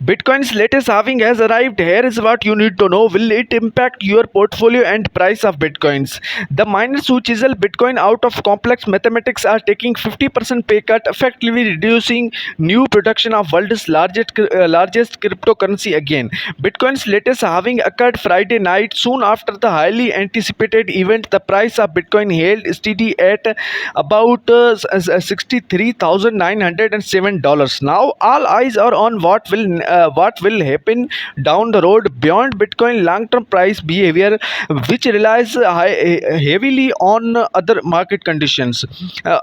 Bitcoin's latest halving has arrived. Here is what you need to know. Will it impact your portfolio and price of Bitcoins? The miners who chisel Bitcoin out of complex mathematics are taking 50% pay cut, effectively reducing new production of world's largest cryptocurrency again. Bitcoin's latest halving occurred Friday night, soon after the highly anticipated event. The price of Bitcoin held steady at about $63,907. Now all eyes are on what will happen down the road beyond Bitcoin long-term price behavior, which relies heavily on other market conditions.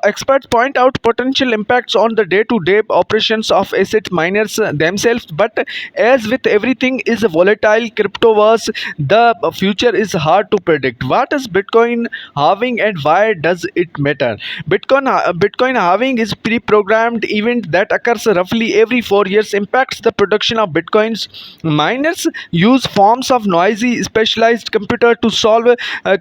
Experts point out potential impacts on the day-to-day operations of asset miners themselves, but as with everything is volatile cryptoverse, the future is hard to predict. What is Bitcoin halving and why does it matter? Bitcoin halving is pre-programmed event that occurs roughly every 4 years, impacts the production of Bitcoins. Miners use forms of noisy specialized computer to solve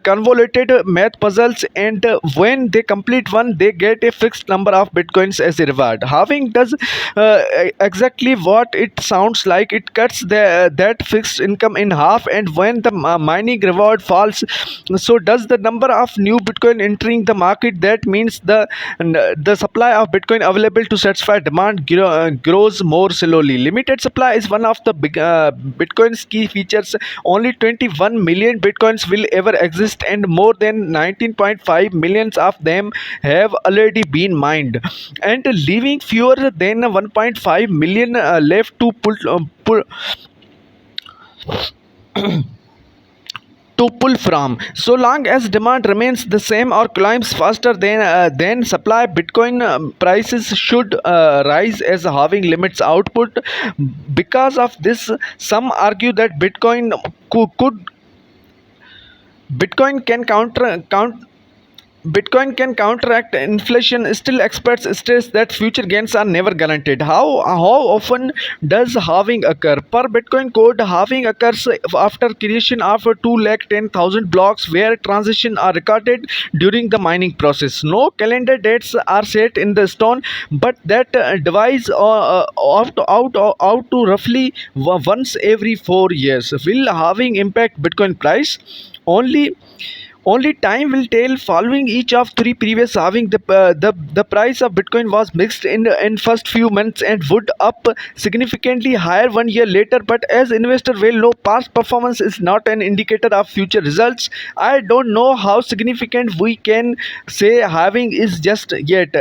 convoluted math puzzles, and when they complete one, they get a fixed number of Bitcoins as a reward. Halving does exactly what it sounds like. It cuts that fixed income in half, and when the mining reward falls, so does the number of new Bitcoin entering the market. That means the supply of Bitcoin available to satisfy demand grows more slowly. Limited supply is one of the Bitcoin's key features. Only 21 million Bitcoins will ever exist, and more than 19.5 millions of them have already been mined, and leaving fewer than 1.5 million left to pull from. So long as demand remains the same or climbs faster than supply, Bitcoin prices should rise as halving limits output. Because of this, some argue that Bitcoin can Bitcoin can counteract inflation. Still, experts stress that future gains are never guaranteed. How often does halving occur? Per Bitcoin code, halving occurs after creation of 210,000 blocks where transitions are recorded during the mining process. No calendar dates are set in the stone, but that device out to roughly once every 4 years. Will halving impact Bitcoin price? Only only time will tell. Following each of three previous halving, the price of Bitcoin was mixed in first few months and would up significantly higher 1 year later. But as investor will know, past performance is not an indicator of future results. I don't know how significant we can say halving is just yet.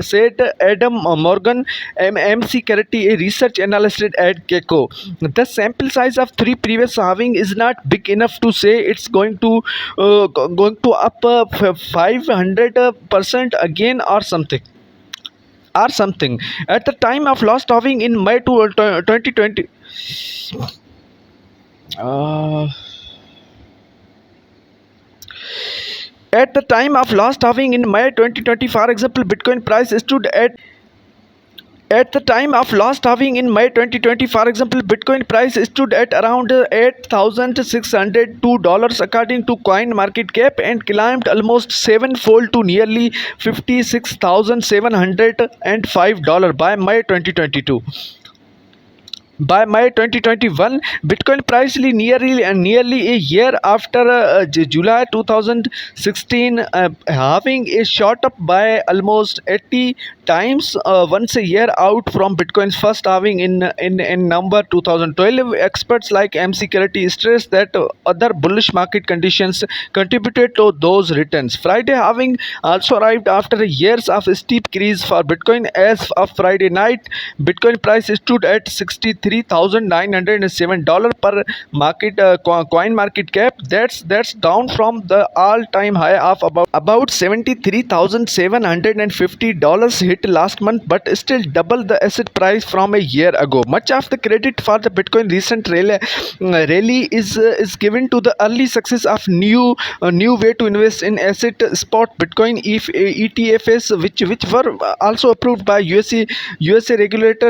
Said Adam Morgan, MC Carity, a research analyst at Gecko. The sample size of three previous halving is not big enough to say it's going to up 500% again or something. At the time of last halving in May 2020. Uh, at the time of last halving in May 2020, for example, Bitcoin price stood at the time of last halving in May 2020, for example, Bitcoin price stood at around $8,602 according to CoinMarketCap, and climbed almost sevenfold to nearly $56,705 by May 2022. By May 2021, Bitcoin price nearly a year after July 2016, having a shot up by almost 80 times once a year out from Bitcoin's first halving in November 2012. Experts like MC Carity stress that other bullish market conditions contributed to those returns. Friday halving also arrived after years of steep increase for Bitcoin. As of Friday night, Bitcoin price stood at $63,907 per coin market cap. That's down from the all-time high of about $73,750 hit last month, but still double the asset price from a year ago. Much of the credit for the Bitcoin recent rally is given to the early success of new way to invest in asset spot Bitcoin ETFs, which were also approved by USA regulators.